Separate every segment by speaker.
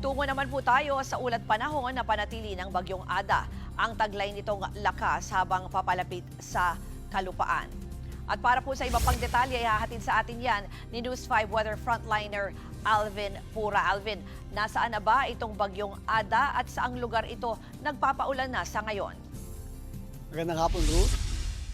Speaker 1: Tungo naman po tayo sa ulat panahon na panatili ng Bagyong Ada. Ang taglay nitong lakas habang papalapit sa kalupaan. At para po sa iba pang detalye, ihahatid sa atin yan ni News 5 weather frontliner Alvin Pura. Alvin, nasaan na ba itong Bagyong Ada at saang lugar ito nagpapaulan na sa ngayon?
Speaker 2: Magandang hapon, Ruth.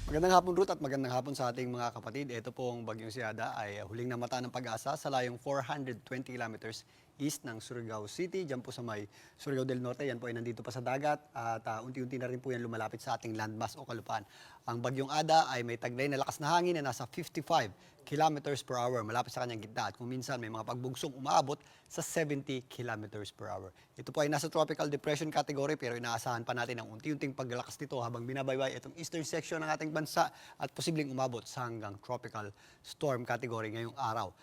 Speaker 2: Magandang hapon, Ruth, at magandang hapon sa ating mga kapatid. Ito pong Bagyong si Ada ay huling namata ng pag-asa sa layong 420 kilometers east ng Surigao City. Diyan po sa may Surigao del Norte, yan po ay nandito pa sa dagat at unti-unti na rin po yan lumalapit sa ating landmass o kalupaan. Ang Bagyong Ada ay may taglay na lakas na hangin na nasa 55 kilometers per hour malapit sa kanyang gitna at kung minsan may mga pagbugsong umaabot sa 70 kilometers per hour. Ito po ay nasa tropical depression category pero inaasahan pa natin ang unti-unting paglalakas nito habang binabaybay itong eastern section ng ating bansa at posibleng umabot sa hanggang tropical storm category ngayong araw.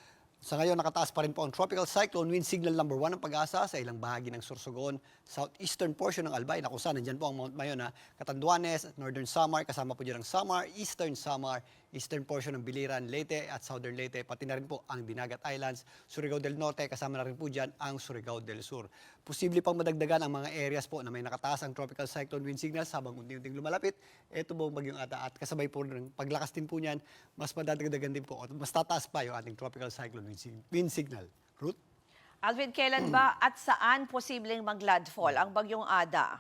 Speaker 2: Sa ngayon, nakataas pa rin po ang tropical cyclone wind signal number 1 ng pag-asa sa ilang bahagi ng Sorsogon, southeastern portion ng Albay, na kung saan nandyan po ang Mount Mayona, Catanduanes, Northern Samar, kasama po dyan ang Samar, Eastern Samar, eastern portion ng Biliran, Leyte at Southern Leyte, pati na rin po ang Dinagat Islands, Surigao del Norte, kasama na rin po dyan ang Surigao del Sur. Posible pang madagdagan ang mga areas po na may nakataas ang tropical cyclone wind signals habang unti-unting lumalapit. Ito po ang Bagyong Ada at kasabay po ng paglakas din po niyan, mas madadagdagan din po at mas tataas pa yung ating tropical cyclone wind signal. Ruth?
Speaker 1: Alvin, kailan ba at saan posibleng mag-landfall ang Bagyong Ada?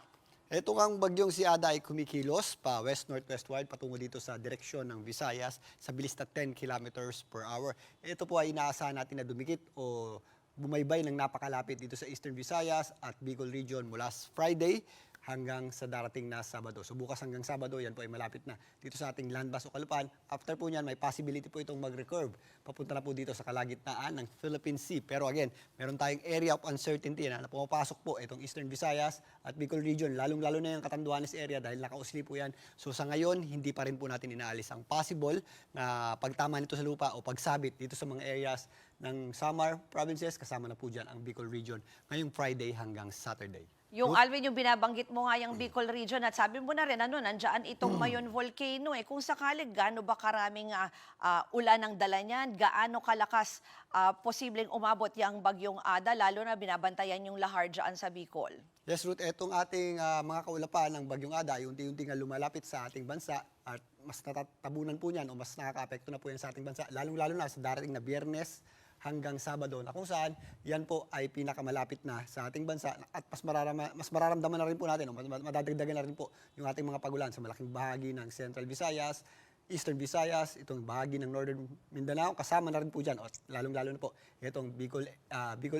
Speaker 2: Ito ngang bagyong si Ada ay kumikilos pa west-northwestward patungo dito sa direksyon ng Visayas sa bilis na 10 kilometers per hour. Ito po ay inaasahan natin na dumikit o bumaybay ng napakalapit dito sa Eastern Visayas at Bicol Region mula Friday hanggang sa darating na Sabado. So bukas hanggang Sabado, yan po ay malapit na dito sa ating landmass o kalupaan. After po niyan, may possibility po itong mag-recurve. Papunta na po dito sa kalagitnaan ng Philippine Sea. Pero again, meron tayong area of uncertainty na pumapasok po itong Eastern Visayas at Bicol Region, lalong-lalo na yung Catanduanes area dahil nakausli po yan. So sa ngayon, hindi pa rin po natin inaalis ang possible na pagtama nito sa lupa o pagsabit dito sa mga areas ng Samar provinces, kasama na po dyan ang Bicol Region ngayong Friday hanggang Saturday.
Speaker 1: Yung Alvin, yung binabanggit mo nga yung Bicol Region at sabi mo na rin, nandyan itong Mayon Volcano. Kung sakali, gaano ba karaming ulan ang dala niyan? Gaano kalakas posibleng umabot yung Bagyong Ada, lalo na binabantayan yung lahar dyan sa Bicol?
Speaker 2: Yes, Ruth, etong ating mga kaulapan ng Bagyong Ada ay unti-unti nga lumalapit sa ating bansa at mas natatabunan po niyan o mas nakaka-apekto na po yan sa ating bansa, lalong-lalo na sa darating na Biyernes hanggang Sabado na kung saan yan po ay pinakamalapit na sa ating bansa at mas mararamdaman na rin po natin o madadagdagan na rin po yung ating mga pagulan sa malaking bahagi ng Central Visayas, Eastern Visayas, itong bahagi ng Northern Mindanao, kasama na rin po dyan, lalong-lalo na po itong Bicol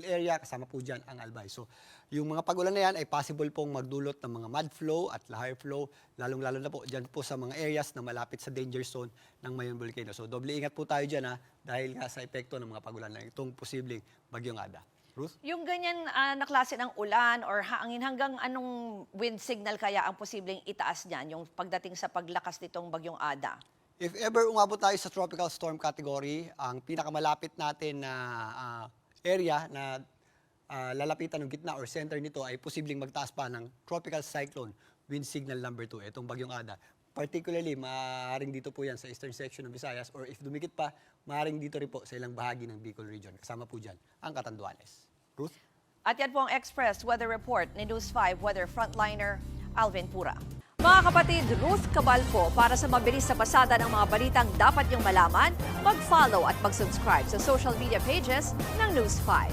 Speaker 2: area, kasama po dyan ang Albay. So, yung mga pagulan na yan ay possible pong magdulot ng mga mud flow at lahar flow, lalong-lalo na po dyan po sa mga areas na malapit sa danger zone ng Mayon Volcano. So, doble ingat po tayo dyan dahil nga sa epekto ng mga pagulan na itong posibleng Bagyong Ada. Ruth?
Speaker 1: Yung ganyan na klase ng ulan or hangin, hanggang anong wind signal kaya ang posibleng itaas niyan, yung pagdating sa paglakas nitong Bagyong Ada?
Speaker 2: If ever umabot tayo sa tropical storm category, ang pinakamalapit natin na area na lalapitan ng gitna or center nito ay posibleng magtaas pa ng tropical cyclone wind signal number 2, itong Bagyong Ada. Particularly, maaaring dito po yan sa eastern section ng Visayas or if dumikit pa, maaaring dito rin po sa ilang bahagi ng Bicol Region. Kasama po dyan ang Catanduanes. Ruth?
Speaker 1: At yan po ang Express Weather Report ni News 5 Weather Frontliner Alvin Pura. Mga kapatid, Ruth Cabalco, para sa mabilis na pasada ng mga balitang dapat niyong malaman, mag-follow at mag-subscribe sa social media pages ng News 5.